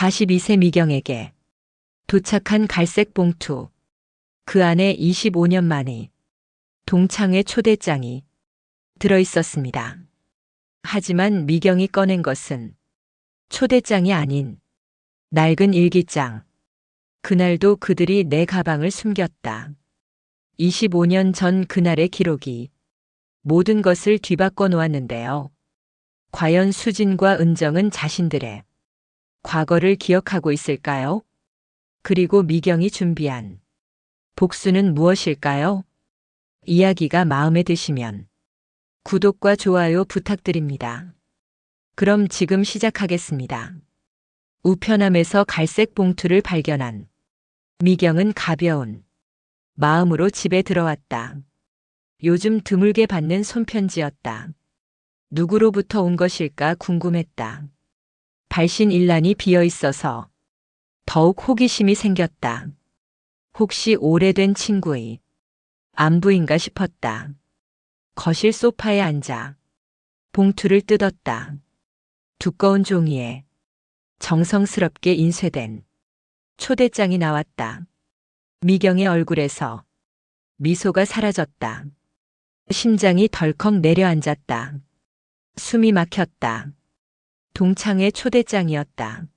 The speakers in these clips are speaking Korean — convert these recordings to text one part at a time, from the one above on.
42세 미경에게 도착한 갈색 봉투. 그 안에 25년 만의 동창회 초대장이 들어있었습니다. 하지만 미경이 꺼낸 것은 초대장이 아닌 낡은 일기장. 그날도 그들이 내 가방을 숨겼다. 25년 전 그날의 기록이 모든 것을 뒤바꿔 놓았는데요. 과연 수진과 은정은 자신들의 과거를 기억하고 있을까요? 그리고 미경이 준비한 복수는 무엇일까요? 이야기가 마음에 드시면 구독과 좋아요 부탁드립니다. 그럼 지금 시작하겠습니다. 우편함에서 갈색 봉투를 발견한 미경은 가벼운 마음으로 집에 들어왔다. 요즘 드물게 받는 손편지였다. 누구로부터 온 것일까 궁금했다. 발신일란이 비어 있어서 더욱 호기심이 생겼다. 혹시 오래된 친구의 안부인가 싶었다. 거실 소파에 앉아 봉투를 뜯었다. 두꺼운 종이에 정성스럽게 인쇄된 초대장이 나왔다. 미경의 얼굴에서 미소가 사라졌다. 심장이 덜컥 내려앉았다. 숨이 막혔다. 동창회 초대장이었다.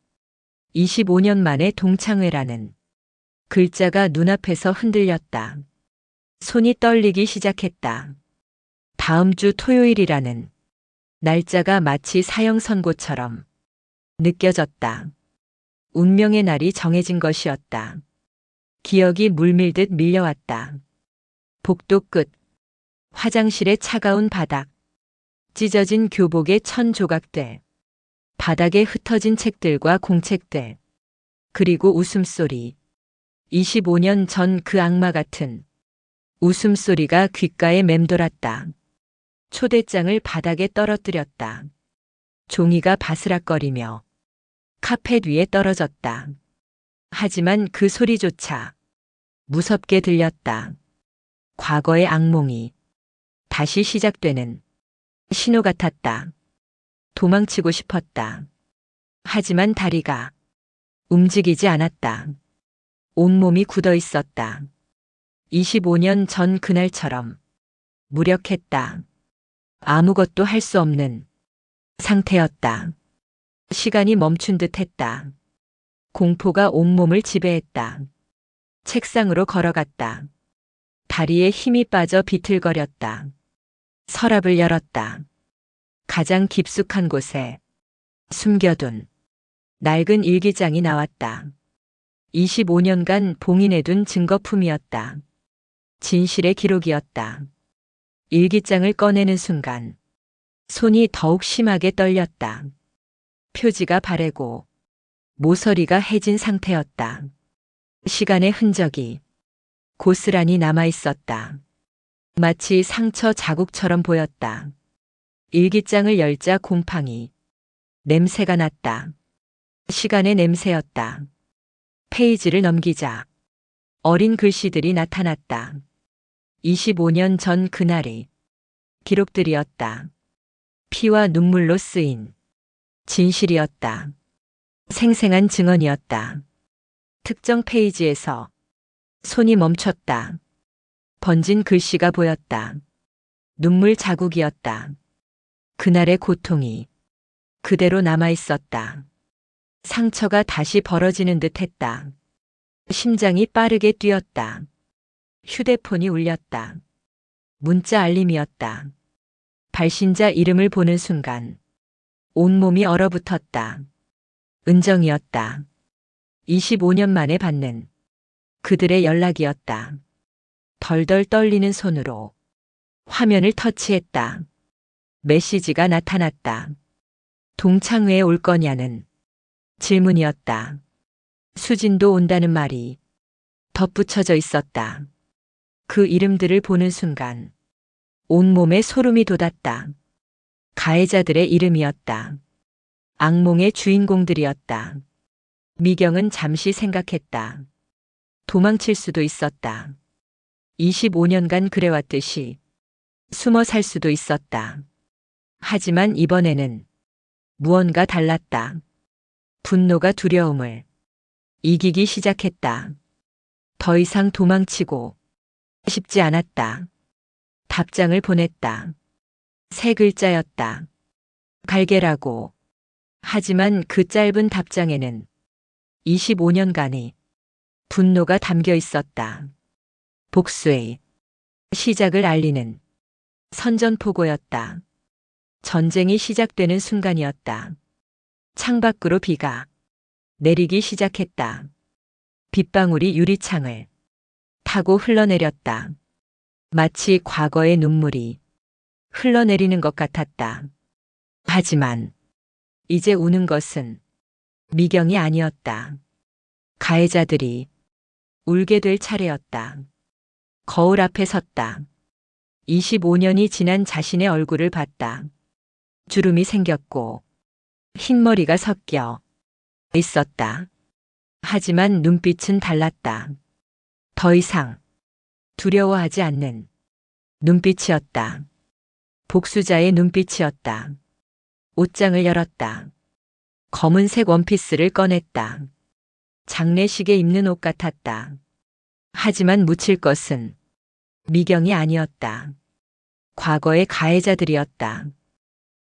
25년 만에 동창회라는 글자가 눈앞에서 흔들렸다. 손이 떨리기 시작했다. 다음 주 토요일이라는 날짜가 마치 사형 선고처럼 느껴졌다. 운명의 날이 정해진 것이었다. 기억이 물밀듯 밀려왔다. 복도 끝, 화장실의 차가운 바닥, 찢어진 교복의 천 조각들, 바닥에 흩어진 책들과 공책들, 그리고 웃음소리. 25년 전 그 악마 같은 웃음소리가 귓가에 맴돌았다. 초대장을 바닥에 떨어뜨렸다. 종이가 바스락거리며 카펫 위에 떨어졌다. 하지만 그 소리조차 무섭게 들렸다. 과거의 악몽이 다시 시작되는 신호 같았다. 도망치고 싶었다. 하지만 다리가 움직이지 않았다. 온몸이 굳어 있었다. 25년 전 그날처럼 무력했다. 아무것도 할 수 없는 상태였다. 시간이 멈춘 듯 했다. 공포가 온몸을 지배했다. 책상으로 걸어갔다. 다리에 힘이 빠져 비틀거렸다. 서랍을 열었다. 가장 깊숙한 곳에 숨겨둔 낡은 일기장이 나왔다. 25년간 봉인해둔 증거품이었다. 진실의 기록이었다. 일기장을 꺼내는 순간 손이 더욱 심하게 떨렸다. 표지가 바래고 모서리가 해진 상태였다. 시간의 흔적이 고스란히 남아 있었다. 마치 상처 자국처럼 보였다. 일기장을 열자 곰팡이 냄새가 났다. 시간의 냄새였다. 페이지를 넘기자 어린 글씨들이 나타났다. 25년 전 그날의 기록들이었다. 피와 눈물로 쓰인 진실이었다. 생생한 증언이었다. 특정 페이지에서 손이 멈췄다. 번진 글씨가 보였다. 눈물 자국이었다. 그날의 고통이 그대로 남아 있었다. 상처가 다시 벌어지는 듯 했다. 심장이 빠르게 뛰었다. 휴대폰이 울렸다. 문자 알림이었다. 발신자 이름을 보는 순간 온몸이 얼어붙었다. 은정이었다. 25년 만에 받는 그들의 연락이었다. 덜덜 떨리는 손으로 화면을 터치했다. 메시지가 나타났다. 동창회에 올 거냐는 질문이었다. 수진도 온다는 말이 덧붙여져 있었다. 그 이름들을 보는 순간 온몸에 소름이 돋았다. 가해자들의 이름이었다. 악몽의 주인공들이었다. 미경은 잠시 생각했다. 도망칠 수도 있었다. 25년간 그래왔듯이 숨어 살 수도 있었다. 하지만 이번에는 무언가 달랐다. 분노가 두려움을 이기기 시작했다. 더 이상 도망치고 싶지 않았다. 답장을 보냈다. 세 글자였다. 갈게라고. 하지만 그 짧은 답장에는 25년간의 분노가 담겨 있었다. 복수의 시작을 알리는 선전포고였다. 전쟁이 시작되는 순간이었다. 창밖으로 비가 내리기 시작했다. 빗방울이 유리창을 타고 흘러내렸다. 마치 과거의 눈물이 흘러내리는 것 같았다. 하지만 이제 우는 것은 미경이 아니었다. 가해자들이 울게 될 차례였다. 거울 앞에 섰다. 25년이 지난 자신의 얼굴을 봤다. 주름이 생겼고 흰머리가 섞여 있었다. 하지만 눈빛은 달랐다. 더 이상 두려워하지 않는 눈빛이었다. 복수자의 눈빛이었다. 옷장을 열었다. 검은색 원피스를 꺼냈다. 장례식에 입는 옷 같았다. 하지만 묻힐 것은 미경이 아니었다. 과거의 가해자들이었다.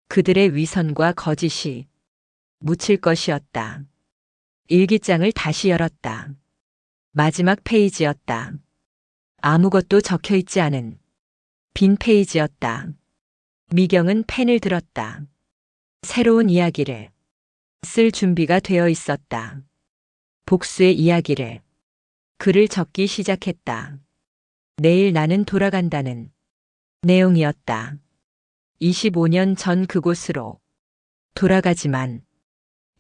그들의 위선과 거짓이 묻힐 것이었다. 일기장을 다시 열었다. 마지막 페이지였다. 아무것도 적혀 있지 않은 빈 페이지였다. 미경은 펜을 들었다. 새로운 이야기를 쓸 준비가 되어 있었다. 복수의 이야기를 글을 적기 시작했다. 내일 나는 돌아간다는 내용이었다. 25년 전 그곳으로 돌아가지만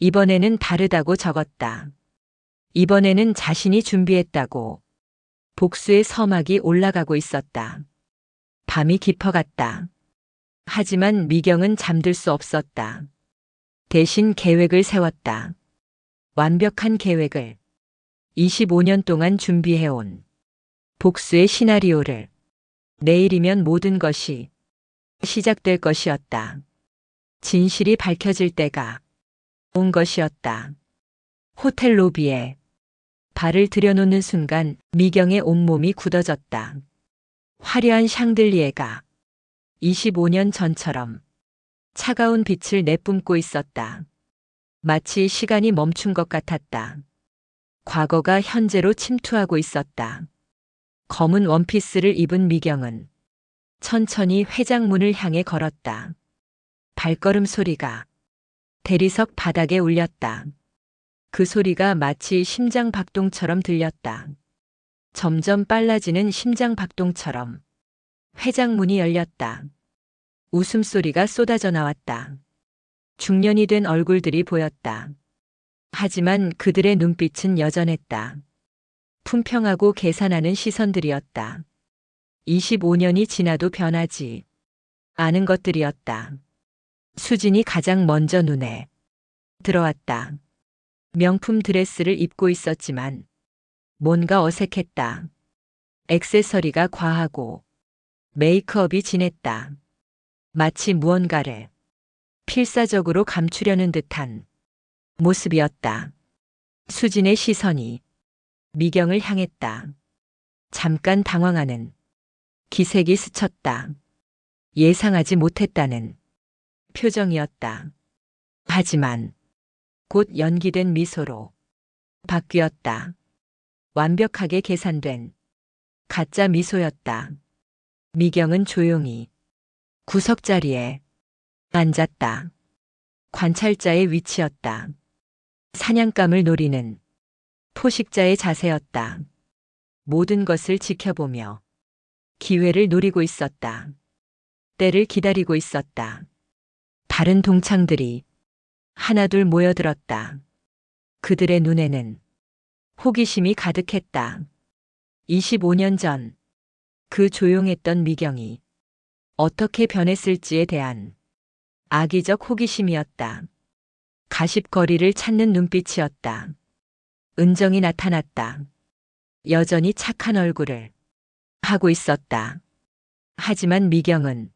이번에는 다르다고 적었다. 이번에는 자신이 준비했다고. 복수의 서막이 올라가고 있었다. 밤이 깊어갔다. 하지만 미경은 잠들 수 없었다. 대신 계획을 세웠다. 완벽한 계획을 25년 동안 준비해온 복수의 시나리오를 내일이면 모든 것이 시작될 것이었다. 진실이 밝혀질 때가 온 것이었다. 호텔 로비에 발을 들여놓는 순간 미경의 온몸이 굳어졌다. 화려한 샹들리에가 25년 전처럼 차가운 빛을 내뿜고 있었다. 마치 시간이 멈춘 것 같았다. 과거가 현재로 침투하고 있었다. 검은 원피스를 입은 미경은 천천히 회장문을 향해 걸었다. 발걸음 소리가 대리석 바닥에 울렸다. 그 소리가 마치 심장 박동처럼 들렸다. 점점 빨라지는 심장 박동처럼 회장문이 열렸다. 웃음소리가 쏟아져 나왔다. 중년이 된 얼굴들이 보였다. 하지만 그들의 눈빛은 여전했다. 품평하고 계산하는 시선들이었다. 25년이 지나도 변하지 않은 것들이었다. 수진이 가장 먼저 눈에 들어왔다. 명품 드레스를 입고 있었지만 뭔가 어색했다. 액세서리가 과하고 메이크업이 진했다. 마치 무언가를 필사적으로 감추려는 듯한 모습이었다. 수진의 시선이 미경을 향했다. 잠깐 당황하는 기색이 스쳤다. 예상하지 못했다는 표정이었다. 하지만 곧 연기된 미소로 바뀌었다. 완벽하게 계산된 가짜 미소였다. 미경은 조용히 구석자리에 앉았다. 관찰자의 위치였다. 사냥감을 노리는 포식자의 자세였다. 모든 것을 지켜보며 기회를 노리고 있었다. 때를 기다리고 있었다. 다른 동창들이 하나둘 모여들었다. 그들의 눈에는 호기심이 가득했다. 25년 전 그 조용했던 미경이 어떻게 변했을지에 대한 악의적 호기심이었다. 가십거리를 찾는 눈빛이었다. 은정이 나타났다. 여전히 착한 얼굴을 하고 있었다. 하지만 미경은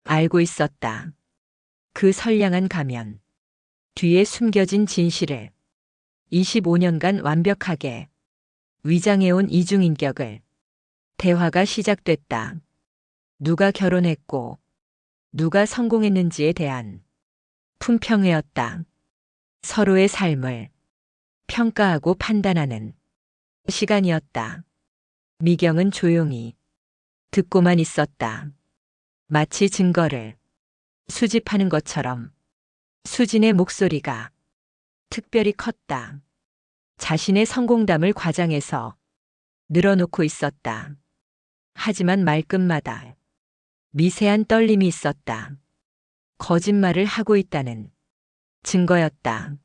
알고 있었다. 그 선량한 가면, 뒤에 숨겨진 진실을 25년간 완벽하게 위장해온 이중인격을. 대화가 시작됐다. 누가 결혼했고 누가 성공했는지에 대한 품평회였다. 서로의 삶을 평가하고 판단하는 시간이었다. 미경은 조용히 듣고만 있었다. 마치 증거를 수집하는 것처럼. 수진의 목소리가 특별히 컸다. 자신의 성공담을 과장해서 늘어놓고 있었다. 하지만 말끝마다 미세한 떨림이 있었다. 거짓말을 하고 있다는 증거였다.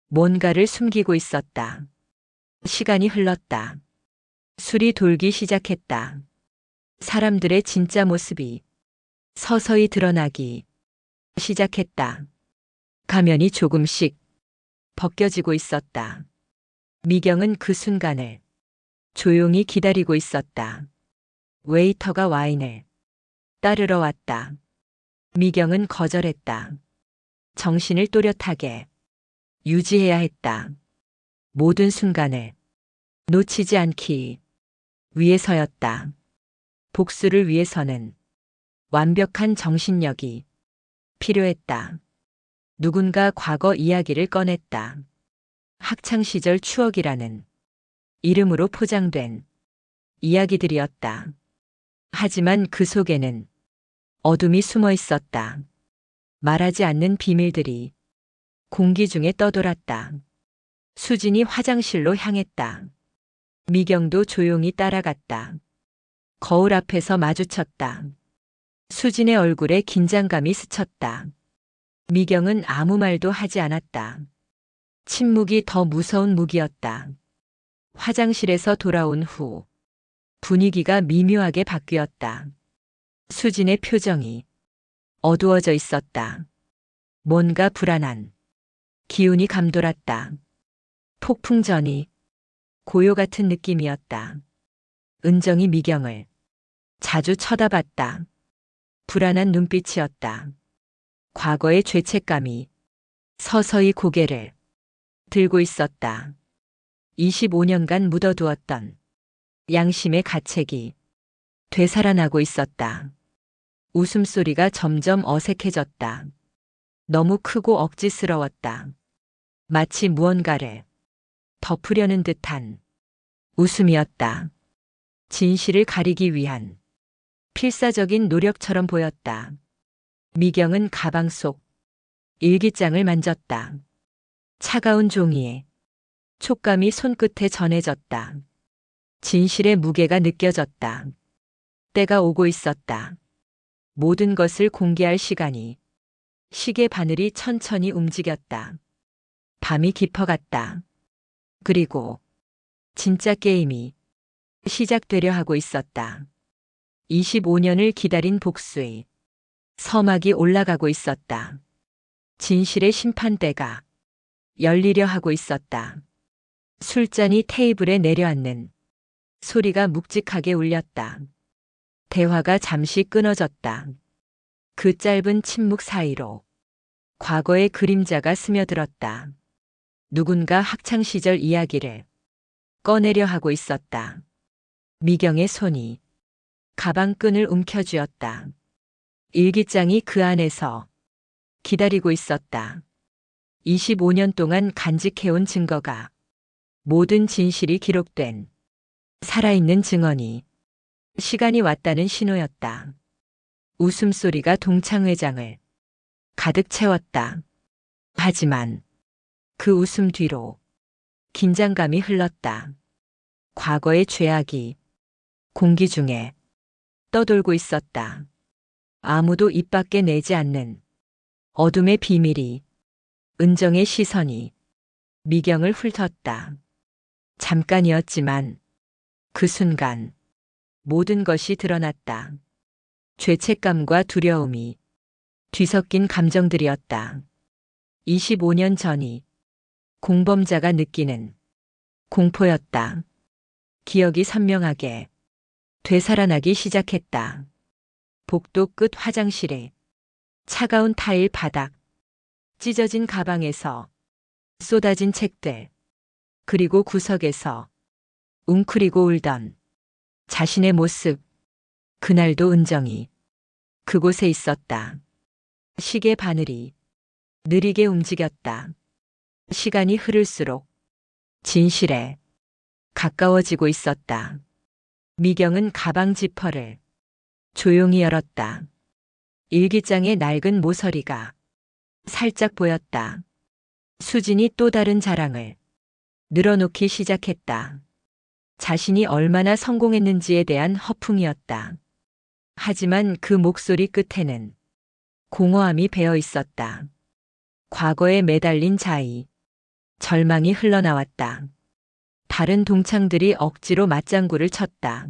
뭔가를 숨기고 있었다. 시간이 흘렀다. 술이 돌기 시작했다. 사람들의 진짜 모습이 서서히 드러나기 시작했다. 가면이 조금씩 벗겨지고 있었다. 미경은 그 순간을 조용히 기다리고 있었다. 웨이터가 와인을 따르러 왔다. 미경은 거절했다. 정신을 또렷하게 유지해야 했다. 모든 순간을 놓치지 않기 위해서였다. 복수를 위해서는 완벽한 정신력이 필요했다. 누군가 과거 이야기를 꺼냈다. 학창시절 추억이라는 이름으로 포장된 이야기들이었다. 하지만 그 속에는 어둠이 숨어 있었다. 말하지 않는 비밀들이 공기 중에 떠돌았다. 수진이 화장실로 향했다. 미경도 조용히 따라갔다. 거울 앞에서 마주쳤다. 수진의 얼굴에 긴장감이 스쳤다. 미경은 아무 말도 하지 않았다. 침묵이 더 무서운 무기였다. 화장실에서 돌아온 후 분위기가 미묘하게 바뀌었다. 수진의 표정이 어두워져 있었다. 뭔가 불안한 기운이 감돌았다. 폭풍 전이 고요 같은 느낌이었다. 은정이 미경을 자주 쳐다봤다. 불안한 눈빛이었다. 과거의 죄책감이 서서히 고개를 들고 있었다. 25년간 묻어두었던 양심의 가책이 되살아나고 있었다. 웃음소리가 점점 어색해졌다. 너무 크고 억지스러웠다. 마치 무언가를 덮으려는 듯한 웃음이었다. 진실을 가리기 위한 필사적인 노력처럼 보였다. 미경은 가방 속 일기장을 만졌다. 차가운 종이에 촉감이 손끝에 전해졌다. 진실의 무게가 느껴졌다. 때가 오고 있었다. 모든 것을 공개할 시간이. 시계 바늘이 천천히 움직였다. 밤이 깊어갔다. 그리고 진짜 게임이 시작되려 하고 있었다. 25년을 기다린 복수의 서막이 올라가고 있었다. 진실의 심판대가 열리려 하고 있었다. 술잔이 테이블에 내려앉는 소리가 묵직하게 울렸다. 대화가 잠시 끊어졌다. 그 짧은 침묵 사이로 과거의 그림자가 스며들었다. 누군가 학창시절 이야기를 꺼내려 하고 있었다. 미경의 손이 가방끈을 움켜쥐었다. 일기장이 그 안에서 기다리고 있었다. 25년 동안 간직해온 증거가, 모든 진실이 기록된 살아있는 증언이 시간이 왔다는 신호였다. 웃음소리가 동창회장을 가득 채웠다. 하지만 그 웃음 뒤로 긴장감이 흘렀다. 과거의 죄악이 공기 중에 떠돌고 있었다. 아무도 입 밖에 내지 않는 어둠의 비밀이. 은정의 시선이 미경을 훑었다. 잠깐이었지만 그 순간 모든 것이 드러났다. 죄책감과 두려움이 뒤섞인 감정들이었다. 25년 전이 공범자가 느끼는 공포였다. 기억이 선명하게 되살아나기 시작했다. 복도 끝 화장실에 차가운 타일 바닥, 찢어진 가방에서 쏟아진 책들, 그리고 구석에서 웅크리고 울던 자신의 모습. 그날도 은정이 그곳에 있었다. 시계 바늘이 느리게 움직였다. 시간이 흐를수록 진실에 가까워지고 있었다. 미경은 가방 지퍼를 조용히 열었다. 일기장의 낡은 모서리가 살짝 보였다. 수진이 또 다른 자랑을 늘어놓기 시작했다. 자신이 얼마나 성공했는지에 대한 허풍이었다. 하지만 그 목소리 끝에는 공허함이 배어 있었다. 과거에 매달린 자의, 절망이 흘러나왔다. 다른 동창들이 억지로 맞장구를 쳤다.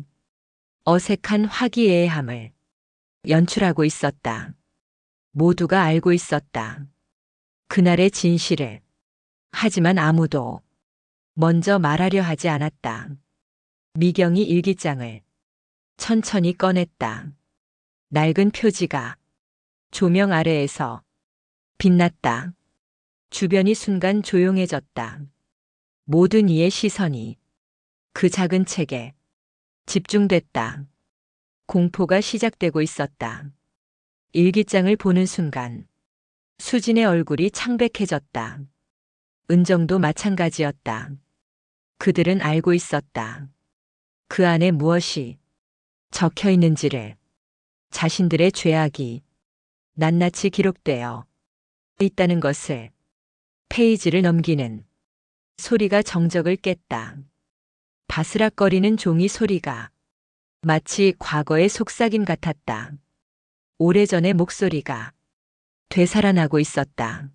어색한 화기애애함을 연출하고 있었다. 모두가 알고 있었다. 그날의 진실을. 하지만 아무도 먼저 말하려 하지 않았다. 미경이 일기장을 천천히 꺼냈다. 낡은 표지가 조명 아래에서 빛났다. 주변이 순간 조용해졌다. 모든 이의 시선이 그 작은 책에 집중됐다. 공포가 시작되고 있었다. 일기장을 보는 순간 수진의 얼굴이 창백해졌다. 은정도 마찬가지였다. 그들은 알고 있었다. 그 안에 무엇이 적혀 있는지를. 자신들의 죄악이 낱낱이 기록되어 있다는 것을. 페이지를 넘기는 소리가 정적을 깼다. 바스락거리는 종이 소리가 마치 과거의 속삭임 같았다. 오래전의 목소리가 되살아나고 있었다.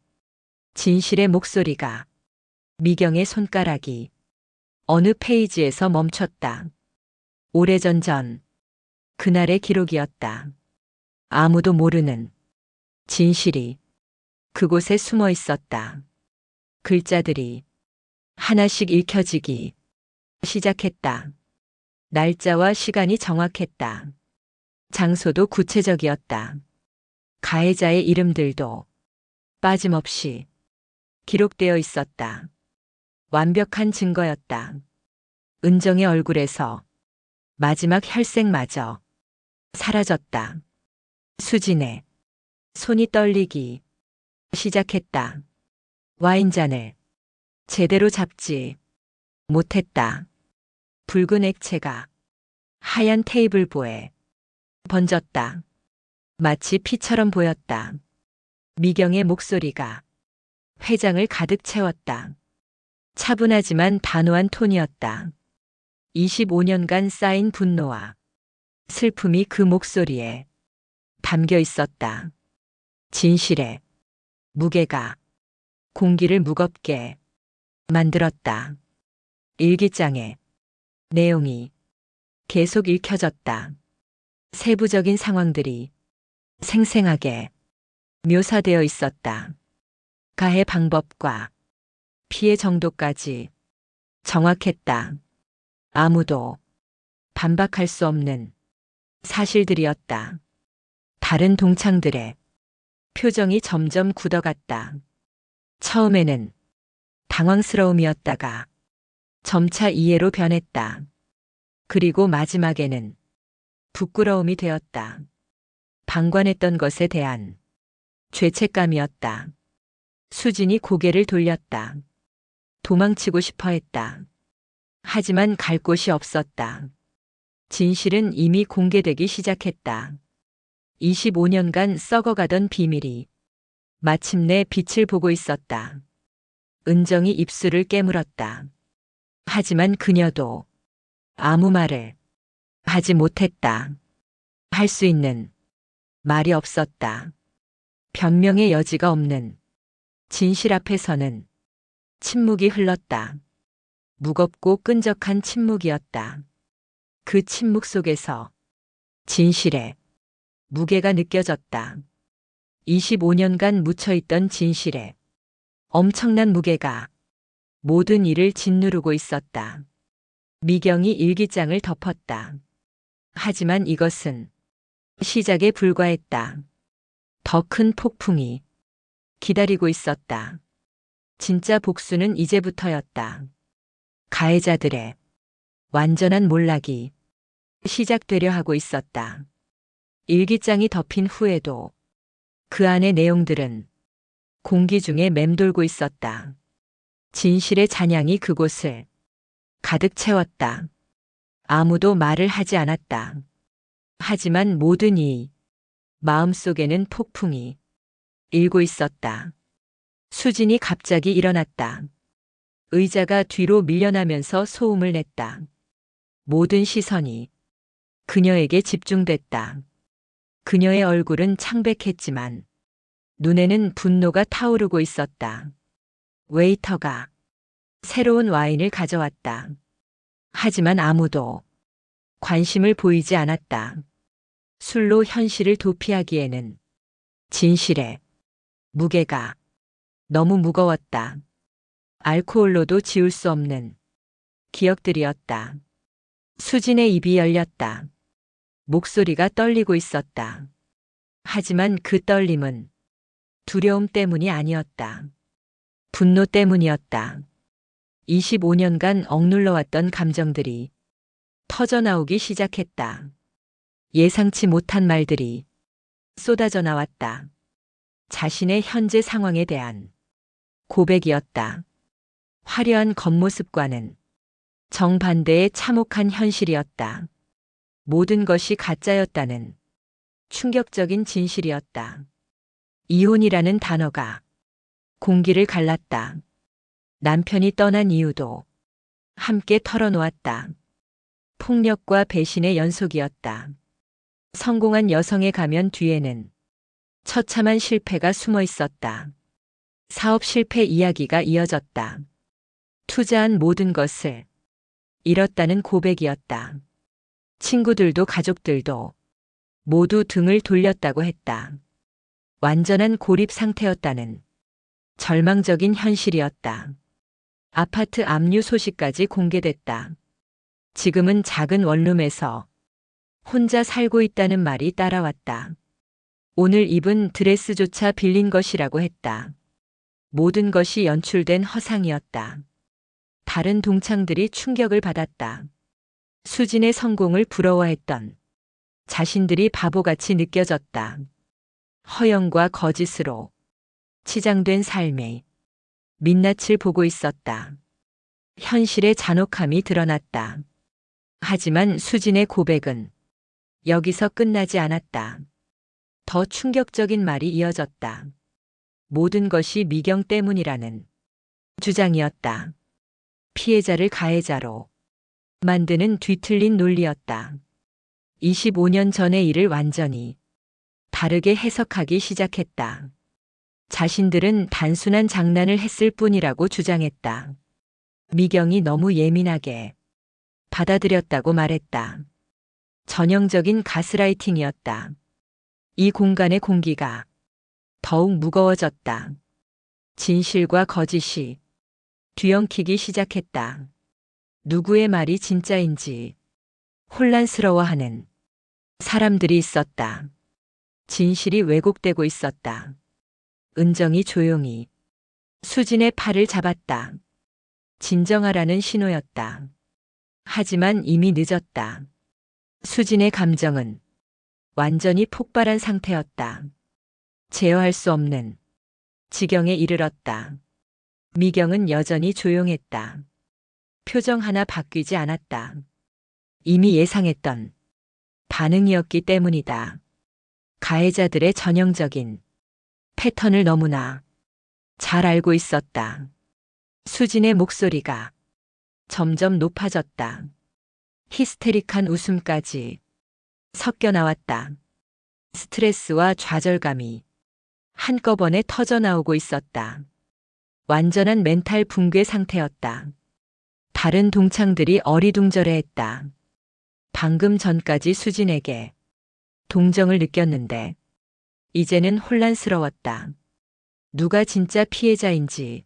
진실의 목소리가. 미경의 손가락이 어느 페이지에서 멈췄다. 오래전 전, 그날의 기록이었다. 아무도 모르는 진실이 그곳에 숨어 있었다. 글자들이 하나씩 읽혀지기 시작했다. 날짜와 시간이 정확했다. 장소도 구체적이었다. 가해자의 이름들도 빠짐없이 기록되어 있었다. 완벽한 증거였다. 은정의 얼굴에서 마지막 혈색마저 사라졌다. 수진의 손이 떨리기 시작했다. 와인잔을 제대로 잡지 못했다. 붉은 액체가 하얀 테이블보에 번졌다. 마치 피처럼 보였다. 미경의 목소리가 회장을 가득 채웠다. 차분하지만 단호한 톤이었다. 25년간 쌓인 분노와 슬픔이 그 목소리에 담겨 있었다. 진실의 무게가 공기를 무겁게 만들었다. 일기장의 내용이 계속 읽혀졌다. 세부적인 상황들이 생생하게 묘사되어 있었다. 가해 방법과 피해 정도까지 정확했다. 아무도 반박할 수 없는 사실들이었다. 다른 동창들의 표정이 점점 굳어갔다. 처음에는 당황스러움이었다가 점차 이해로 변했다. 그리고 마지막에는 부끄러움이 되었다. 방관했던 것에 대한 죄책감이었다. 수진이 고개를 돌렸다. 도망치고 싶어 했다. 하지만 갈 곳이 없었다. 진실은 이미 공개되기 시작했다. 25년간 썩어가던 비밀이 마침내 빛을 보고 있었다. 은정이 입술을 깨물었다. 하지만 그녀도 아무 말을 하지 못했다. 할 수 있는 말이 없었다. 변명의 여지가 없는 진실 앞에서는 침묵이 흘렀다. 무겁고 끈적한 침묵이었다. 그 침묵 속에서 진실의 무게가 느껴졌다. 25년간 묻혀있던 진실의 엄청난 무게가 모든 일을 짓누르고 있었다. 미경이 일기장을 덮었다. 하지만 이것은 시작에 불과했다. 더 큰 폭풍이 기다리고 있었다. 진짜 복수는 이제부터였다. 가해자들의 완전한 몰락이 시작되려 하고 있었다. 일기장이 덮인 후에도 그 안의 내용들은 공기 중에 맴돌고 있었다. 진실의 잔향이 그곳을 가득 채웠다. 아무도 말을 하지 않았다. 하지만 모든 이 마음속에는 폭풍이 일고 있었다. 수진이 갑자기 일어났다. 의자가 뒤로 밀려나면서 소음을 냈다. 모든 시선이 그녀에게 집중됐다. 그녀의 얼굴은 창백했지만 눈에는 분노가 타오르고 있었다. 웨이터가 새로운 와인을 가져왔다. 하지만 아무도 관심을 보이지 않았다. 술로 현실을 도피하기에는 진실의 무게가 너무 무거웠다. 알코올로도 지울 수 없는 기억들이었다. 수진의 입이 열렸다. 목소리가 떨리고 있었다. 하지만 그 떨림은 두려움 때문이 아니었다. 분노 때문이었다. 25년간 억눌러왔던 감정들이 터져나오기 시작했다. 예상치 못한 말들이 쏟아져 나왔다. 자신의 현재 상황에 대한 고백이었다. 화려한 겉모습과는 정반대의 참혹한 현실이었다. 모든 것이 가짜였다는 충격적인 진실이었다. 이혼이라는 단어가 공기를 갈랐다. 남편이 떠난 이유도 함께 털어놓았다. 폭력과 배신의 연속이었다. 성공한 여성의 가면 뒤에는 처참한 실패가 숨어 있었다. 사업 실패 이야기가 이어졌다. 투자한 모든 것을 잃었다는 고백이었다. 친구들도 가족들도 모두 등을 돌렸다고 했다. 완전한 고립 상태였다는 절망적인 현실이었다. 아파트 압류 소식까지 공개됐다. 지금은 작은 원룸에서 혼자 살고 있다는 말이 따라왔다. 오늘 입은 드레스조차 빌린 것이라고 했다. 모든 것이 연출된 허상이었다. 다른 동창들이 충격을 받았다. 수진의 성공을 부러워했던 자신들이 바보같이 느껴졌다. 허영과 거짓으로 치장된 삶의 민낯을 보고 있었다. 현실의 잔혹함이 드러났다. 하지만 수진의 고백은 여기서 끝나지 않았다. 더 충격적인 말이 이어졌다. 모든 것이 미경 때문이라는 주장이었다. 피해자를 가해자로 만드는 뒤틀린 논리였다. 25년 전의 일을 완전히 다르게 해석하기 시작했다. 자신들은 단순한 장난을 했을 뿐이라고 주장했다. 미경이 너무 예민하게 받아들였다고 말했다. 전형적인 가스라이팅이었다. 이 공간의 공기가 더욱 무거워졌다. 진실과 거짓이 뒤엉키기 시작했다. 누구의 말이 진짜인지 혼란스러워하는 사람들이 있었다. 진실이 왜곡되고 있었다. 은정이 조용히 수진의 팔을 잡았다. 진정하라는 신호였다. 하지만 이미 늦었다. 수진의 감정은 완전히 폭발한 상태였다. 제어할 수 없는 지경에 이르렀다. 미경은 여전히 조용했다. 표정 하나 바뀌지 않았다. 이미 예상했던 반응이었기 때문이다. 가해자들의 전형적인 패턴을 너무나 잘 알고 있었다. 수진의 목소리가 점점 높아졌다. 히스테릭한 웃음까지 섞여 나왔다. 스트레스와 좌절감이 한꺼번에 터져나오고 있었다. 완전한 멘탈 붕괴 상태였다. 다른 동창들이 어리둥절해했다. 방금 전까지 수진에게 동정을 느꼈는데 이제는 혼란스러웠다. 누가 진짜 피해자인지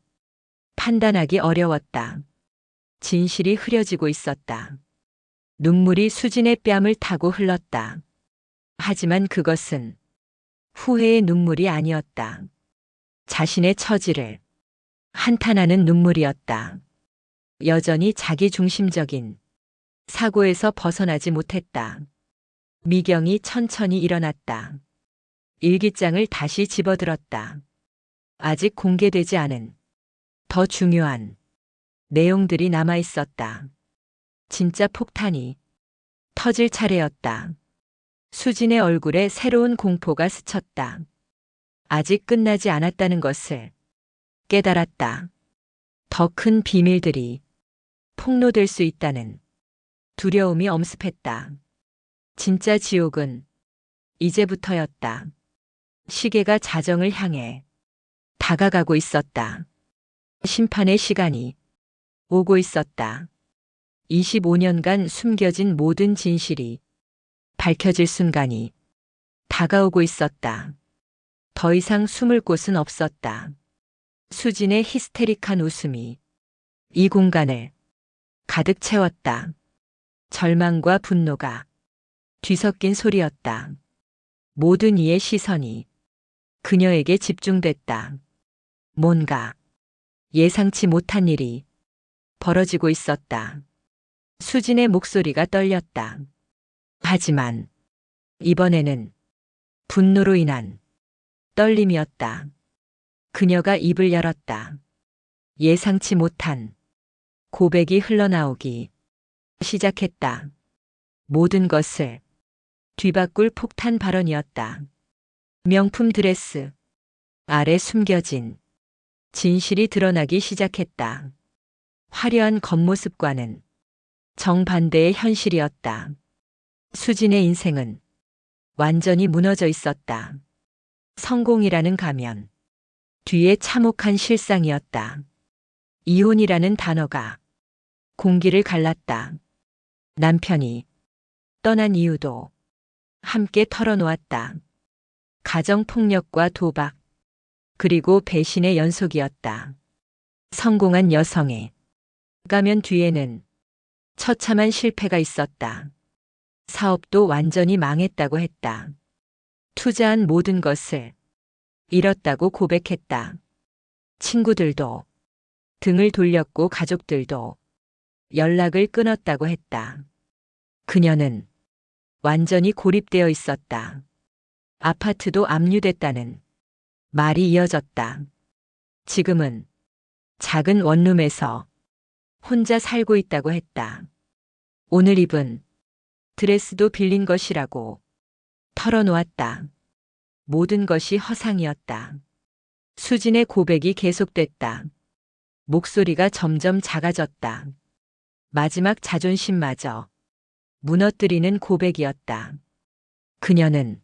판단하기 어려웠다. 진실이 흐려지고 있었다. 눈물이 수진의 뺨을 타고 흘렀다. 하지만 그것은 후회의 눈물이 아니었다. 자신의 처지를 한탄하는 눈물이었다. 여전히 자기중심적인 사고에서 벗어나지 못했다. 미경이 천천히 일어났다. 일기장을 다시 집어들었다. 아직 공개되지 않은 더 중요한 내용들이 남아 있었다. 진짜 폭탄이 터질 차례였다. 수진의 얼굴에 새로운 공포가 스쳤다. 아직 끝나지 않았다는 것을 깨달았다. 더 큰 비밀들이 폭로될 수 있다는 두려움이 엄습했다. 진짜 지옥은 이제부터였다. 시계가 자정을 향해 다가가고 있었다. 심판의 시간이 오고 있었다. 25년간 숨겨진 모든 진실이 밝혀질 순간이 다가오고 있었다. 더 이상 숨을 곳은 없었다. 수진의 히스테릭한 웃음이 이 공간을 가득 채웠다. 절망과 분노가 뒤섞인 소리였다. 모든 이의 시선이 그녀에게 집중됐다. 뭔가 예상치 못한 일이 벌어지고 있었다. 수진의 목소리가 떨렸다. 하지만 이번에는 분노로 인한 떨림이었다. 그녀가 입을 열었다. 예상치 못한 고백이 흘러나오기 시작했다. 모든 것을 뒤바꿀 폭탄 발언이었다. 명품 드레스 아래 숨겨진 진실이 드러나기 시작했다. 화려한 겉모습과는 정반대의 현실이었다. 수진의 인생은 완전히 무너져 있었다. 성공이라는 가면 뒤에 참혹한 실상이었다. 이혼이라는 단어가 공기를 갈랐다. 남편이 떠난 이유도 함께 털어놓았다. 가정폭력과 도박, 그리고 배신의 연속이었다. 성공한 여성의 가면 뒤에는 처참한 실패가 있었다. 사업도 완전히 망했다고 했다. 투자한 모든 것을 잃었다고 고백했다. 친구들도 등을 돌렸고 가족들도 연락을 끊었다고 했다. 그녀는 완전히 고립되어 있었다. 아파트도 압류됐다는 말이 이어졌다. 지금은 작은 원룸에서 혼자 살고 있다고 했다. 오늘 입은 드레스도 빌린 것이라고 털어놓았다. 모든 것이 허상이었다. 수진의 고백이 계속됐다. 목소리가 점점 작아졌다. 마지막 자존심마저 무너뜨리는 고백이었다. 그녀는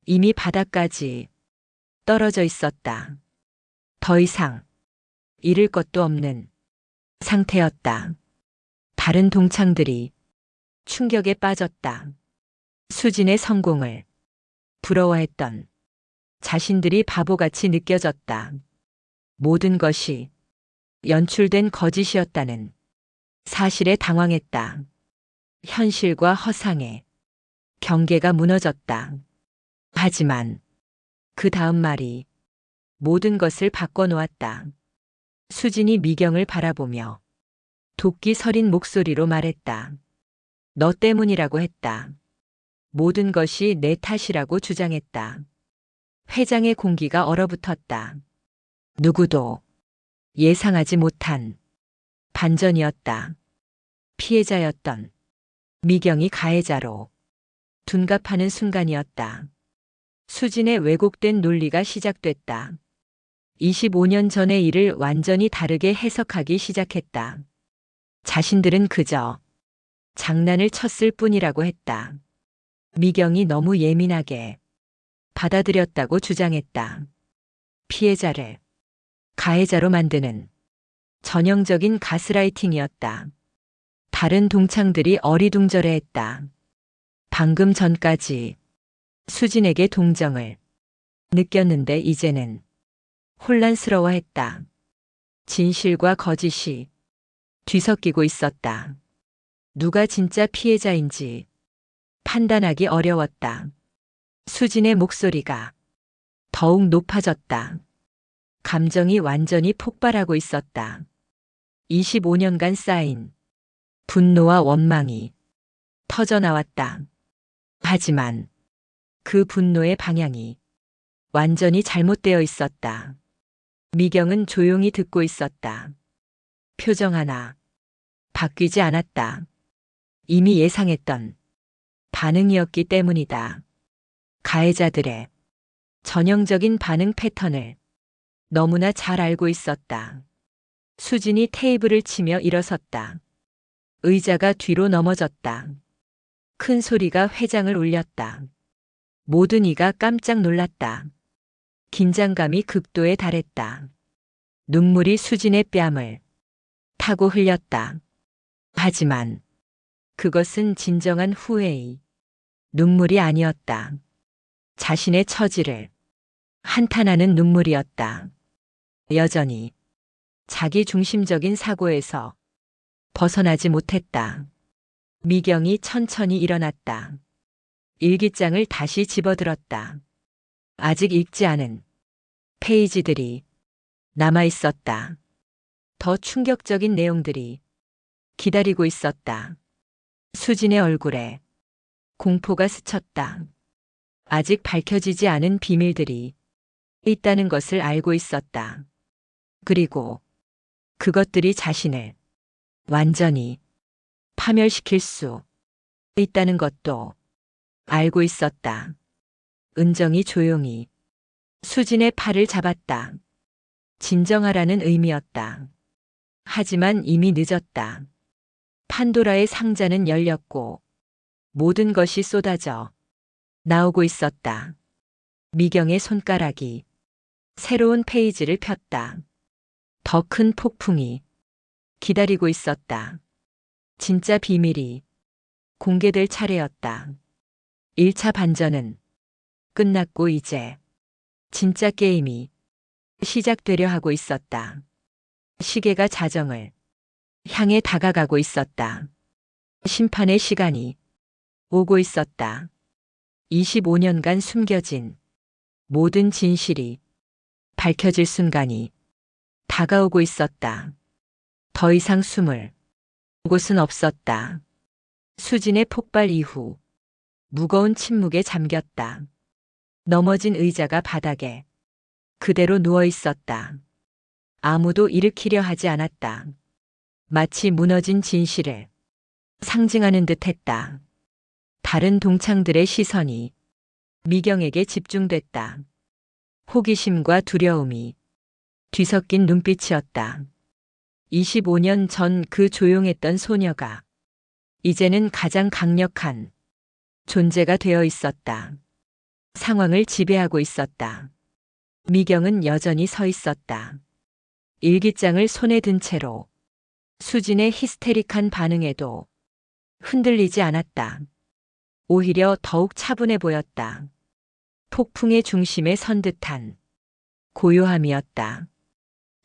이미 바닥까지 떨어져 있었다. 더 이상 잃을 것도 없는 상태였다. 다른 동창들이 충격에 빠졌다. 수진의 성공을 부러워했던 자신들이 바보같이 느껴졌다. 모든 것이 연출된 거짓이었다는 사실에 당황했다. 현실과 허상의 경계가 무너졌다. 하지만 그 다음 말이 모든 것을 바꿔놓았다. 수진이 미경을 바라보며 도끼 서린 목소리로 말했다. 너 때문이라고 했다. 모든 것이 내 탓이라고 주장했다. 회장의 공기가 얼어붙었다. 누구도 예상하지 못한 반전이었다. 피해자였던 미경이 가해자로 둔갑하는 순간이었다. 수진의 왜곡된 논리가 시작됐다. 25년 전의 일을 완전히 다르게 해석하기 시작했다. 자신들은 그저 장난을 쳤을 뿐이라고 했다. 미경이 너무 예민하게 받아들였다고 주장했다. 피해자를 가해자로 만드는 전형적인 가스라이팅이었다. 다른 동창들이 어리둥절해했다. 방금 전까지 수진에게 동정을 느꼈는데 이제는 혼란스러워했다. 진실과 거짓이 뒤섞이고 있었다. 누가 진짜 피해자인지 판단하기 어려웠다. 수진의 목소리가 더욱 높아졌다. 감정이 완전히 폭발하고 있었다. 25년간 쌓인 분노와 원망이 터져나왔다. 하지만 그 분노의 방향이 완전히 잘못되어 있었다. 미경은 조용히 듣고 있었다. 표정 하나 바뀌지 않았다. 이미 예상했던 반응이었기 때문이다. 가해자들의 전형적인 반응 패턴을 너무나 잘 알고 있었다. 수진이 테이블을 치며 일어섰다. 의자가 뒤로 넘어졌다. 큰 소리가 회장을 울렸다. 모든 이가 깜짝 놀랐다. 긴장감이 극도에 달했다. 눈물이 수진의 뺨을 타고 흘렸다. 하지만 그것은 진정한 후회의 눈물이 아니었다. 자신의 처지를 한탄하는 눈물이었다. 여전히 자기 중심적인 사고에서 벗어나지 못했다. 미경이 천천히 일어났다. 일기장을 다시 집어들었다. 아직 읽지 않은 페이지들이 남아 있었다. 더 충격적인 내용들이 기다리고 있었다. 수진의 얼굴에 공포가 스쳤다. 아직 밝혀지지 않은 비밀들이 있다는 것을 알고 있었다. 그리고 그것들이 자신을 완전히 파멸시킬 수 있다는 것도 알고 있었다. 은정이 조용히 수진의 팔을 잡았다. 진정하라는 의미였다. 하지만 이미 늦었다. 판도라의 상자는 열렸고 모든 것이 쏟아져 나오고 있었다. 미경의 손가락이 새로운 페이지를 폈다. 더 큰 폭풍이 기다리고 있었다. 진짜 비밀이 공개될 차례였다. 1차 반전은 끝났고 이제 진짜 게임이 시작되려 하고 있었다. 시계가 자정을 향해 다가가고 있었다. 심판의 시간이 오고 있었다. 25년간 숨겨진 모든 진실이 밝혀질 순간이 다가오고 있었다. 더 이상 숨을 곳은 없었다. 수진의 폭발 이후 무거운 침묵에 잠겼다. 넘어진 의자가 바닥에 그대로 누워 있었다. 아무도 일으키려 하지 않았다. 마치 무너진 진실을 상징하는 듯 했다. 다른 동창들의 시선이 미경에게 집중됐다. 호기심과 두려움이 뒤섞인 눈빛이었다. 25년 전 그 조용했던 소녀가 이제는 가장 강력한 존재가 되어 있었다. 상황을 지배하고 있었다. 미경은 여전히 서 있었다. 일기장을 손에 든 채로 수진의 히스테릭한 반응에도 흔들리지 않았다. 오히려 더욱 차분해 보였다. 폭풍의 중심에 선 듯한 고요함이었다.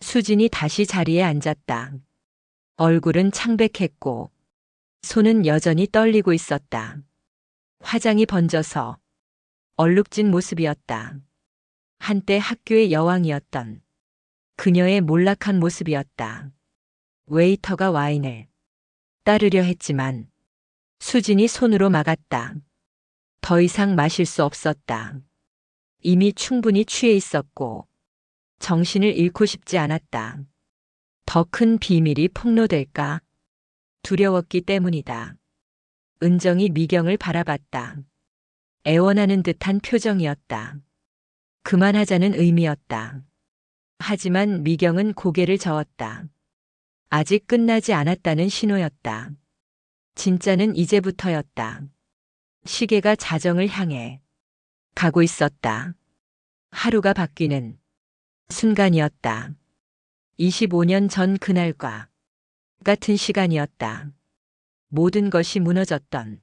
수진이 다시 자리에 앉았다. 얼굴은 창백했고 손은 여전히 떨리고 있었다. 화장이 번져서 얼룩진 모습이었다. 한때 학교의 여왕이었던 그녀의 몰락한 모습이었다. 웨이터가 와인을 따르려 했지만 수진이 손으로 막았다. 더 이상 마실 수 없었다. 이미 충분히 취해 있었고 정신을 잃고 싶지 않았다. 더 큰 비밀이 폭로될까 두려웠기 때문이다. 은정이 미경을 바라봤다. 애원하는 듯한 표정이었다. 그만하자는 의미였다. 하지만 미경은 고개를 저었다. 아직 끝나지 않았다는 신호였다. 진짜는 이제부터였다. 시계가 자정을 향해 가고 있었다. 하루가 바뀌는 순간이었다. 25년 전 그날과 같은 시간이었다. 모든 것이 무너졌던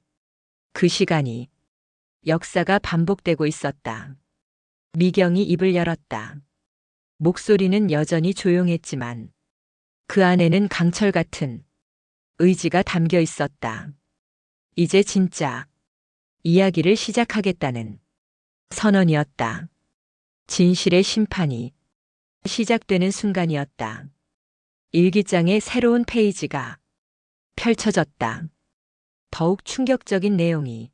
그 시간이 역사가 반복되고 있었다. 미경이 입을 열었다. 목소리는 여전히 조용했지만 그 안에는 강철 같은 의지가 담겨 있었다. 이제 진짜 이야기를 시작하겠다는 선언이었다. 진실의 심판이 시작되는 순간이었다. 일기장의 새로운 페이지가 펼쳐졌다. 더욱 충격적인 내용이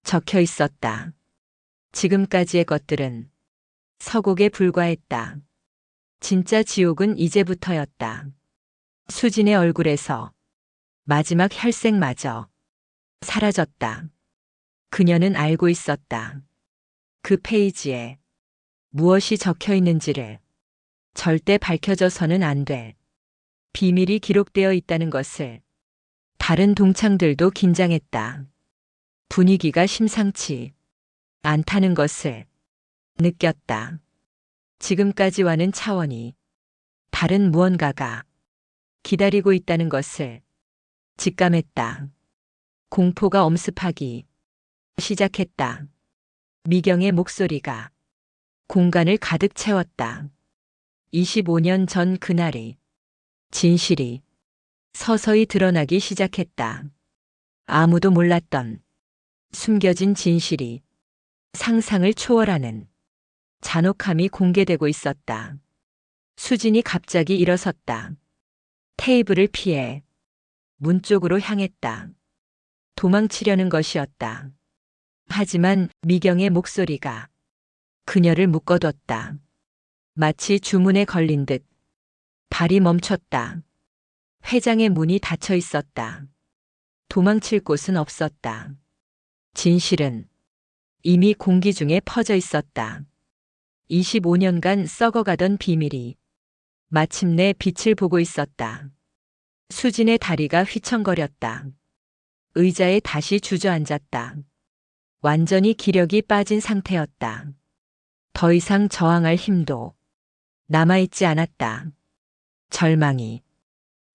적혀 있었다. 지금까지의 것들은 서곡에 불과했다. 진짜 지옥은 이제부터였다. 수진의 얼굴에서 마지막 혈색마저 사라졌다. 그녀는 알고 있었다. 그 페이지에 무엇이 적혀 있는지를 절대 밝혀져서는 안 돼. 비밀이 기록되어 있다는 것을. 다른 동창들도 긴장했다. 분위기가 심상치 않다는 것을 느꼈다. 지금까지와는 차원이 다른 무언가가 기다리고 있다는 것을 직감했다. 공포가 엄습하기 시작했다. 미경의 목소리가 공간을 가득 채웠다. 25년 전 그날이 진실이 서서히 드러나기 시작했다. 아무도 몰랐던 숨겨진 진실이 상상을 초월하는 잔혹함이 공개되고 있었다. 수진이 갑자기 일어섰다. 테이블을 피해 문 쪽으로 향했다. 도망치려는 것이었다. 하지만 미경의 목소리가 그녀를 묶어뒀다. 마치 주문에 걸린 듯 발이 멈췄다. 회장의 문이 닫혀 있었다. 도망칠 곳은 없었다. 진실은 이미 공기 중에 퍼져 있었다. 25년간 썩어가던 비밀이 마침내 빛을 보고 있었다. 수진의 다리가 휘청거렸다. 의자에 다시 주저앉았다. 완전히 기력이 빠진 상태였다. 더 이상 저항할 힘도 남아있지 않았다. 절망이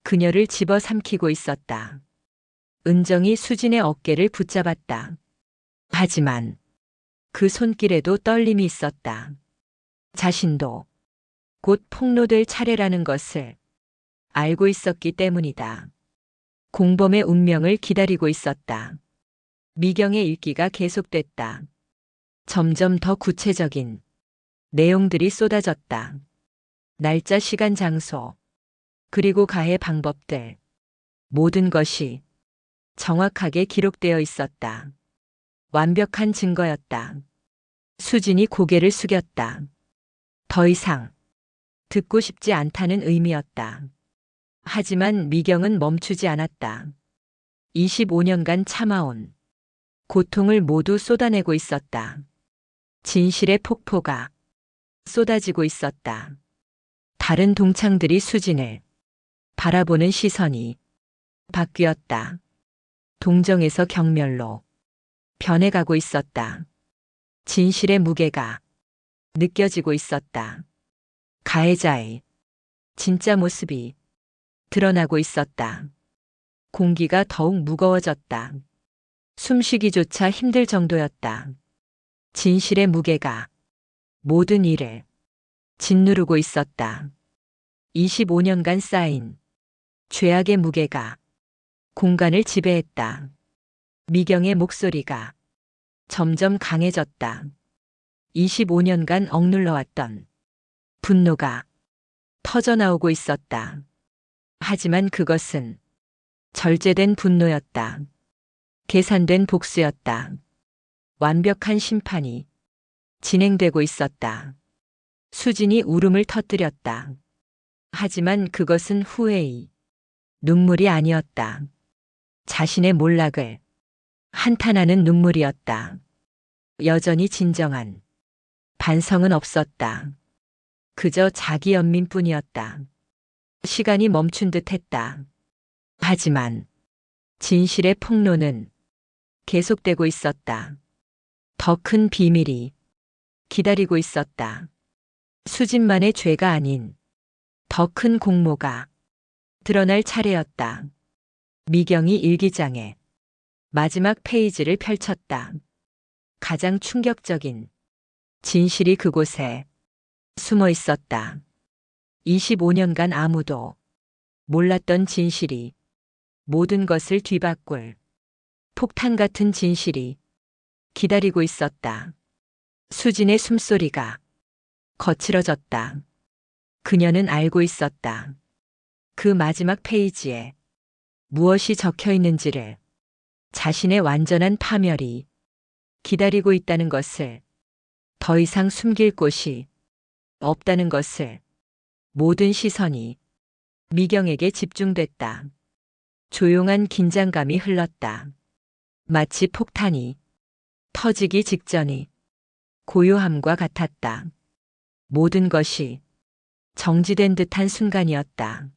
그녀를 집어삼키고 있었다. 은정이 수진의 어깨를 붙잡았다. 하지만 그 손길에도 떨림이 있었다. 자신도 곧 폭로될 차례라는 것을 알고 있었기 때문이다. 공범의 운명을 기다리고 있었다. 미경의 읽기가 계속됐다. 점점 더 구체적인 내용들이 쏟아졌다. 날짜, 시간, 장소, 그리고 가해 방법들. 모든 것이 정확하게 기록되어 있었다. 완벽한 증거였다. 수진이 고개를 숙였다. 더 이상 듣고 싶지 않다는 의미였다. 하지만 미경은 멈추지 않았다. 25년간 참아온 고통을 모두 쏟아내고 있었다. 진실의 폭포가 쏟아지고 있었다. 다른 동창들이 수진을 바라보는 시선이 바뀌었다. 동정에서 경멸로 변해가고 있었다. 진실의 무게가 느껴지고 있었다. 가해자의 진짜 모습이 드러나고 있었다. 공기가 더욱 무거워졌다. 숨쉬기조차 힘들 정도였다. 진실의 무게가 모든 일을 짓누르고 있었다. 25년간 쌓인 죄악의 무게가 공간을 지배했다. 미경의 목소리가 점점 강해졌다. 25년간 억눌러왔던 분노가 터져나오고 있었다. 하지만 그것은 절제된 분노였다. 계산된 복수였다. 완벽한 심판이 진행되고 있었다. 수진이 울음을 터뜨렸다. 하지만 그것은 후회의 눈물이 아니었다. 자신의 몰락을 한탄하는 눈물이었다. 여전히 진정한 반성은 없었다. 그저 자기 연민뿐이었다. 시간이 멈춘 듯 했다. 하지만 진실의 폭로는 계속되고 있었다. 더 큰 비밀이 기다리고 있었다. 수진만의 죄가 아닌 더 큰 공모가 드러날 차례였다. 미경이 일기장에 마지막 페이지를 펼쳤다. 가장 충격적인 진실이 그곳에 숨어 있었다. 25년간 아무도 몰랐던 진실이, 모든 것을 뒤바꿀 폭탄 같은 진실이 기다리고 있었다. 수진의 숨소리가 거칠어졌다. 그녀는 알고 있었다. 그 마지막 페이지에 무엇이 적혀 있는지를, 자신의 완전한 파멸이 기다리고 있다는 것을, 더 이상 숨길 곳이 없다는 것을. 모든 시선이 미경에게 집중됐다. 조용한 긴장감이 흘렀다. 마치 폭탄이 터지기 직전이 고요함과 같았다. 모든 것이 정지된 듯한 순간이었다.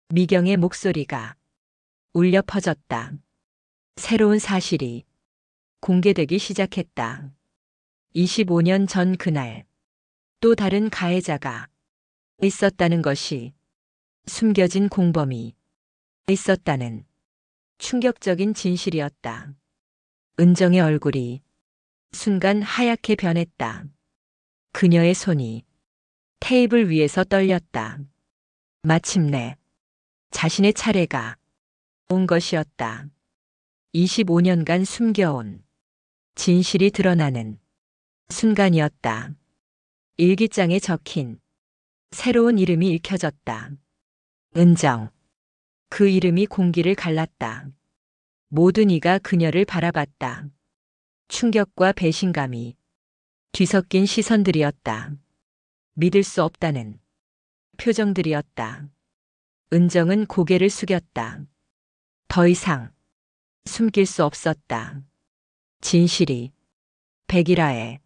미경의 목소리가 울려 퍼졌다. 새로운 사실이 공개되기 시작했다. 25년 전 그날, 또 다른 가해자가 있었다는 것이, 숨겨진 공범이 있었다는 충격적인 진실이었다. 은정의 얼굴이 순간 하얗게 변했다. 그녀의 손이 테이블 위에서 떨렸다. 마침내 자신의 차례가 온 것이었다. 25년간 숨겨온 진실이 드러나는 순간이었다. 일기장에 적힌 새로운 이름이 읽혀졌다. 은정. 그 이름이 공기를 갈랐다. 모든 이가 그녀를 바라봤다. 충격과 배신감이 뒤섞인 시선들이었다. 믿을 수 없다는 표정들이었다. 은정은 고개를 숙였다. 더 이상 숨길 수 없었다. 진실이 백일화에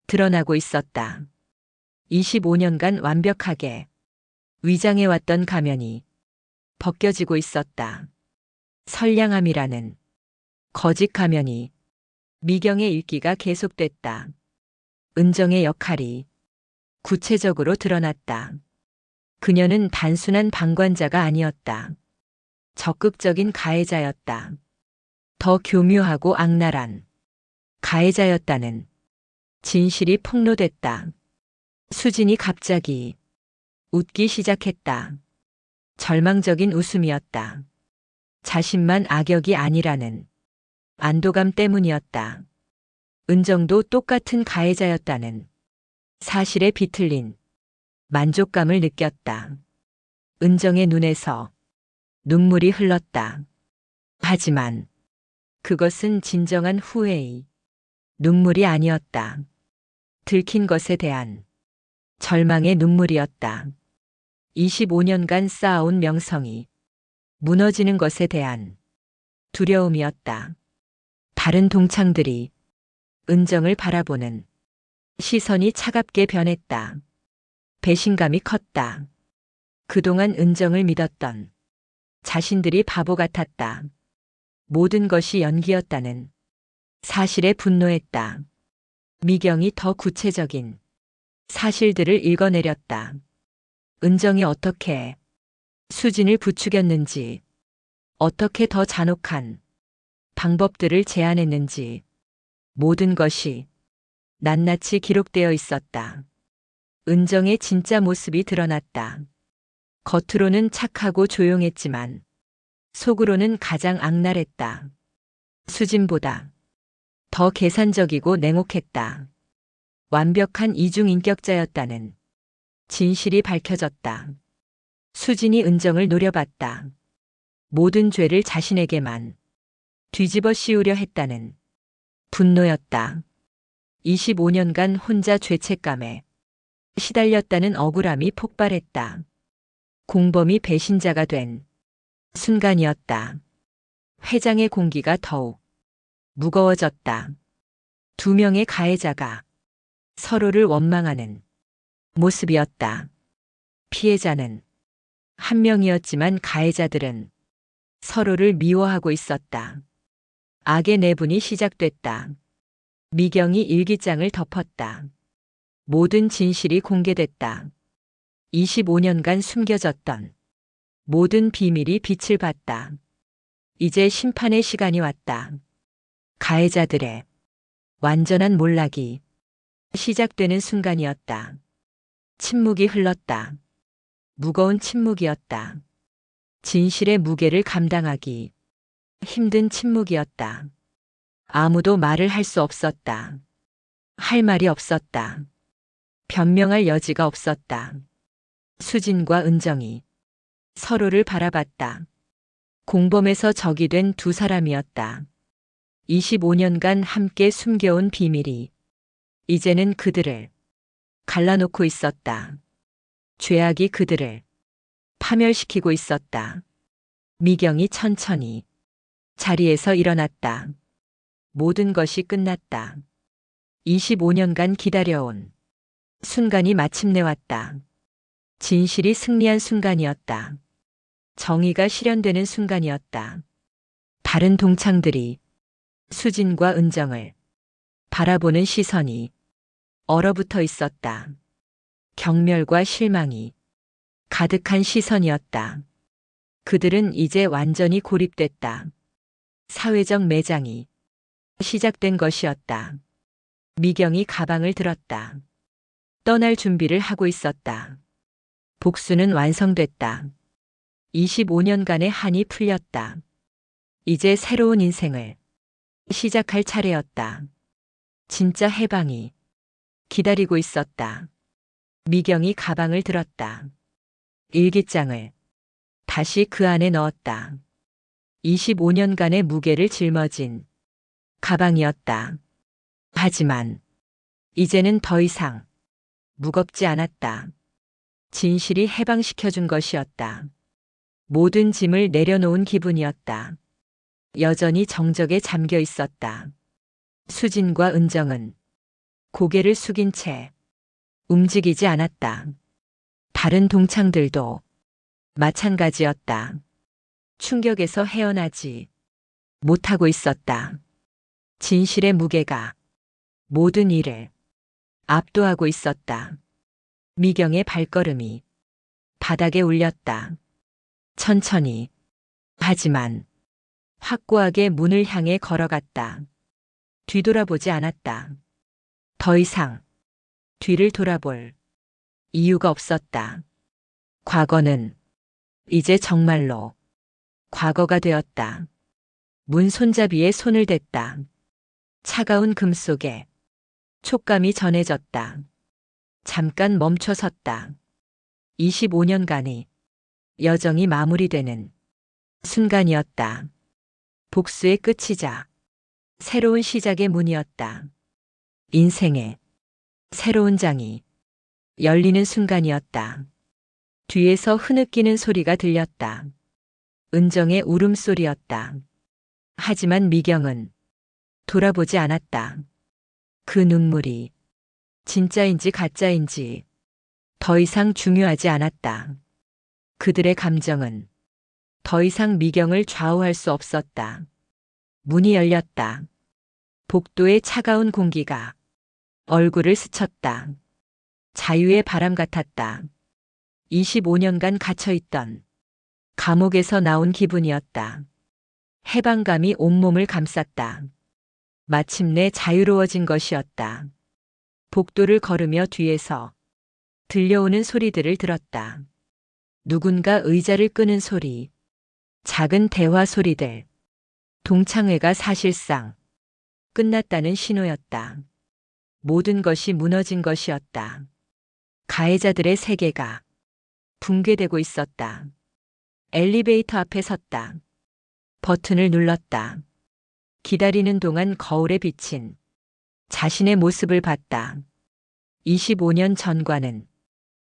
드러나고 있었다. 25년간 완벽하게 위장해왔던 가면이 벗겨지고 있었다. 선량함이라는 거짓 가면이. 미경의 읽기가 계속됐다. 은정의 역할이 구체적으로 드러났다. 그녀는 단순한 방관자가 아니었다. 적극적인 가해자였다. 더 교묘하고 악랄한 가해자였다는 진실이 폭로됐다. 수진이 갑자기 웃기 시작했다. 절망적인 웃음이었다. 자신만 악역이 아니라는 안도감 때문이었다. 은정도 똑같은 가해자였다는 사실에 비틀린 만족감을 느꼈다. 은정의 눈에서 눈물이 흘렀다. 하지만 그것은 진정한 후회의 눈물이 아니었다. 들킨 것에 대한 절망의 눈물이었다. 25년간 쌓아온 명성이 무너지는 것에 대한 두려움이었다. 다른 동창들이 은정을 바라보는 시선이 차갑게 변했다. 배신감이 컸다. 그동안 은정을 믿었던 자신들이 바보 같았다. 모든 것이 연기였다는 사실에 분노했다. 미경이 더 구체적인 사실들을 읽어내렸다. 은정이 어떻게 수진을 부추겼는지, 어떻게 더 잔혹한 방법들을 제안했는지, 모든 것이 낱낱이 기록되어 있었다. 은정의 진짜 모습이 드러났다. 겉으로는 착하고 조용했지만 속으로는 가장 악랄했다. 수진보다 더 계산적이고 냉혹했다. 완벽한 이중인격자였다는 진실이 밝혀졌다. 수진이 은정을 노려봤다. 모든 죄를 자신에게만 뒤집어 씌우려 했다는 분노였다. 25년간 혼자 죄책감에 시달렸다는 억울함이 폭발했다. 공범이 배신자가 된 순간이었다. 회장의 공기가 더욱 무거워졌다. 두 명의 가해자가 서로를 원망하는 모습이었다. 피해자는 한 명이었지만 가해자들은 서로를 미워하고 있었다. 악의 내분이 시작됐다. 미경이 일기장을 덮었다. 모든 진실이 공개됐다. 25년간 숨겨졌던 모든 비밀이 빛을 봤다. 이제 심판의 시간이 왔다. 가해자들의 완전한 몰락이 시작되는 순간이었다. 침묵이 흘렀다. 무거운 침묵이었다. 진실의 무게를 감당하기 힘든 침묵이었다. 아무도 말을 할 수 없었다. 할 말이 없었다. 변명할 여지가 없었다. 수진과 은정이 서로를 바라봤다. 공범에서 적이 된 두 사람이었다. 25년간 함께 숨겨온 비밀이 이제는 그들을 갈라놓고 있었다. 죄악이 그들을 파멸시키고 있었다. 미경이 천천히 자리에서 일어났다. 모든 것이 끝났다. 25년간 기다려온 순간이 마침내 왔다. 진실이 승리한 순간이었다. 정의가 실현되는 순간이었다. 다른 동창들이 수진과 은정을 바라보는 시선이 얼어붙어 있었다. 경멸과 실망이 가득한 시선이었다. 그들은 이제 완전히 고립됐다. 사회적 매장이 시작된 것이었다. 미경이 가방을 들었다. 떠날 준비를 하고 있었다. 복수는 완성됐다. 25년간의 한이 풀렸다. 이제 새로운 인생을 시작할 차례였다. 진짜 해방이 기다리고 있었다. 미경이 가방을 들었다. 일기장을 다시 그 안에 넣었다. 25년간의 무게를 짊어진 가방이었다. 하지만 이제는 더 이상 무겁지 않았다. 진실이 해방시켜준 것이었다. 모든 짐을 내려놓은 기분이었다. 여전히 정적에 잠겨 있었다. 수진과 은정은 고개를 숙인 채 움직이지 않았다. 다른 동창들도 마찬가지였다. 충격에서 헤어나지 못하고 있었다. 진실의 무게가 모든 일을 압도하고 있었다. 미경의 발걸음이 바닥에 울렸다. 천천히, 하지만 확고하게 문을 향해 걸어갔다. 뒤돌아보지 않았다. 더 이상 뒤를 돌아볼 이유가 없었다. 과거는 이제 정말로 과거가 되었다. 문 손잡이에 손을 댔다. 차가운 금 속에 촉감이 전해졌다. 잠깐 멈춰 섰다. 25년간이 여정이 마무리되는 순간이었다. 복수의 끝이자 새로운 시작의 문이었다. 인생의 새로운 장이 열리는 순간이었다. 뒤에서 흐느끼는 소리가 들렸다. 은정의 울음소리였다. 하지만 미경은 돌아보지 않았다. 그 눈물이 진짜인지 가짜인지 더 이상 중요하지 않았다. 그들의 감정은 더 이상 미경을 좌우할 수 없었다. 문이 열렸다. 복도의 차가운 공기가 얼굴을 스쳤다. 자유의 바람 같았다. 25년간 갇혀있던 감옥에서 나온 기분이었다. 해방감이 온몸을 감쌌다. 마침내 자유로워진 것이었다. 복도를 걸으며 뒤에서 들려오는 소리들을 들었다. 누군가 의자를 끄는 소리, 작은 대화 소리들. 동창회가 사실상 끝났다는 신호였다. 모든 것이 무너진 것이었다. 가해자들의 세계가 붕괴되고 있었다. 엘리베이터 앞에 섰다. 버튼을 눌렀다. 기다리는 동안 거울에 비친 자신의 모습을 봤다. 25년 전과는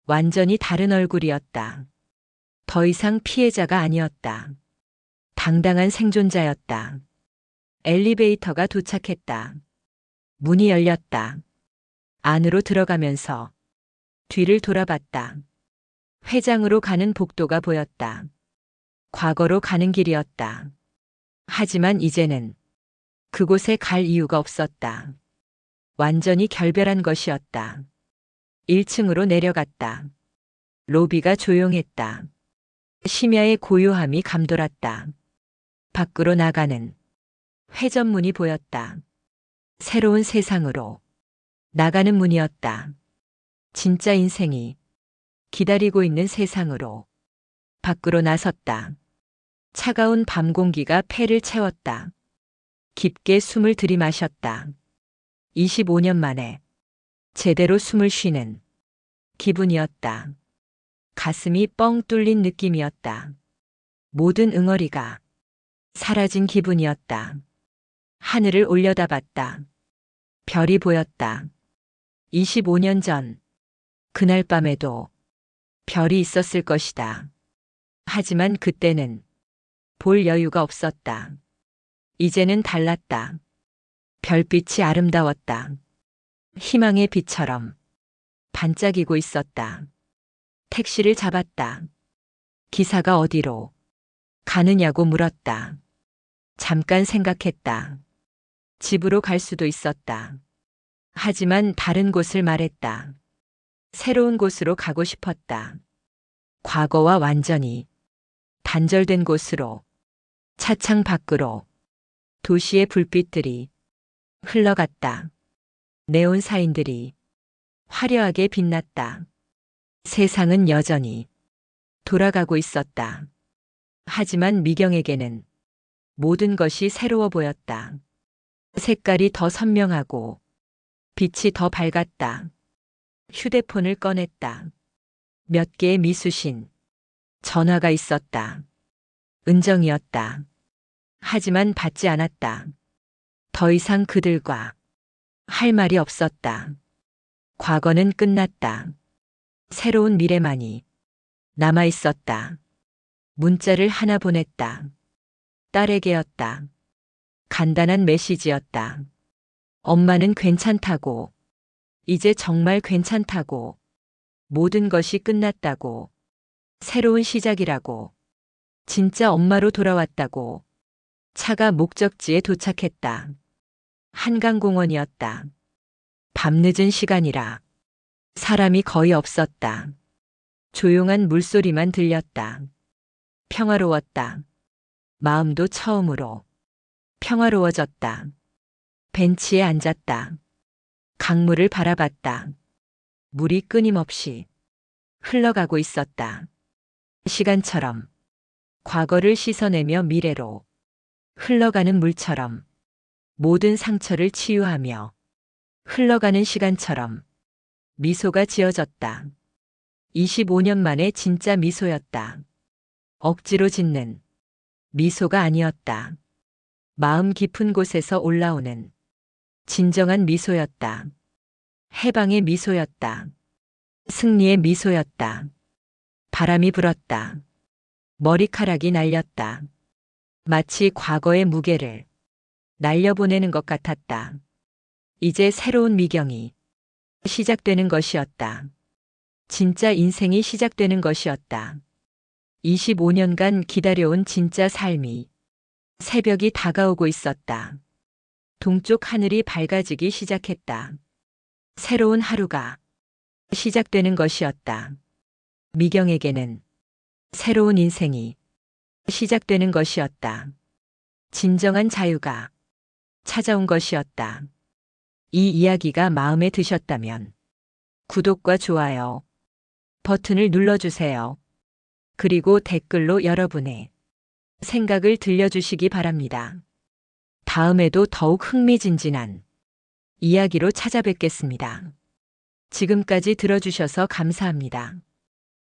완전히 다른 얼굴이었다. 더 이상 피해자가 아니었다. 당당한 생존자였다. 엘리베이터가 도착했다. 문이 열렸다. 안으로 들어가면서 뒤를 돌아봤다. 회장으로 가는 복도가 보였다. 과거로 가는 길이었다. 하지만 이제는 그곳에 갈 이유가 없었다. 완전히 결별한 것이었다. 1층으로 내려갔다. 로비가 조용했다. 심야의 고요함이 감돌았다. 밖으로 나가는 회전문이 보였다. 새로운 세상으로 나가는 문이었다. 진짜 인생이 기다리고 있는 세상으로 밖으로 나섰다. 차가운 밤 공기가 폐를 채웠다. 깊게 숨을 들이마셨다. 25년 만에 제대로 숨을 쉬는 기분이었다. 가슴이 뻥 뚫린 느낌이었다. 모든 응어리가 사라진 기분이었다. 하늘을 올려다봤다. 별이 보였다. 25년 전, 그날 밤에도 별이 있었을 것이다. 하지만 그때는 볼 여유가 없었다. 이제는 달랐다. 별빛이 아름다웠다. 희망의 빛처럼 반짝이고 있었다. 택시를 잡았다. 기사가 어디로 가느냐고 물었다. 잠깐 생각했다. 집으로 갈 수도 있었다. 하지만 다른 곳을 말했다. 새로운 곳으로 가고 싶었다. 과거와 완전히 단절된 곳으로, 차창 밖으로. 도시의 불빛들이 흘러갔다. 네온 사인들이 화려하게 빛났다. 세상은 여전히 돌아가고 있었다. 하지만 미경에게는 모든 것이 새로워 보였다. 색깔이 더 선명하고 빛이 더 밝았다. 휴대폰을 꺼냈다. 몇 개의 미수신, 전화가 있었다. 은정이었다. 하지만 받지 않았다. 더 이상 그들과 할 말이 없었다. 과거는 끝났다. 새로운 미래만이 남아 있었다. 문자를 하나 보냈다. 딸에게였다. 간단한 메시지였다. 엄마는 괜찮다고. 이제 정말 괜찮다고. 모든 것이 끝났다고. 새로운 시작이라고. 진짜 엄마로 돌아왔다고. 차가 목적지에 도착했다. 한강공원이었다. 밤늦은 시간이라 사람이 거의 없었다. 조용한 물소리만 들렸다. 평화로웠다. 마음도 처음으로 평화로워졌다. 벤치에 앉았다. 강물을 바라봤다. 물이 끊임없이 흘러가고 있었다. 시간처럼, 과거를 씻어내며 미래로 흘러가는 물처럼, 모든 상처를 치유하며 흘러가는 시간처럼 미소가 지어졌다. 25년 만에 진짜 미소였다. 억지로 짓는 미소가 아니었다. 마음 깊은 곳에서 올라오는 진정한 미소였다. 해방의 미소였다. 승리의 미소였다. 바람이 불었다. 머리카락이 날렸다. 마치 과거의 무게를 날려보내는 것 같았다. 이제 새로운 미경이 시작되는 것이었다. 진짜 인생이 시작되는 것이었다. 25년간 기다려온 진짜 삶이 새벽이 다가오고 있었다. 동쪽 하늘이 밝아지기 시작했다. 새로운 하루가 시작되는 것이었다. 미경에게는 새로운 인생이 시작되는 것이었다. 진정한 자유가 찾아온 것이었다. 이 이야기가 마음에 드셨다면 구독과 좋아요 버튼을 눌러주세요. 그리고 댓글로 여러분의 생각을 들려주시기 바랍니다. 다음에도 더욱 흥미진진한 이야기로 찾아뵙겠습니다. 지금까지 들어주셔서 감사합니다.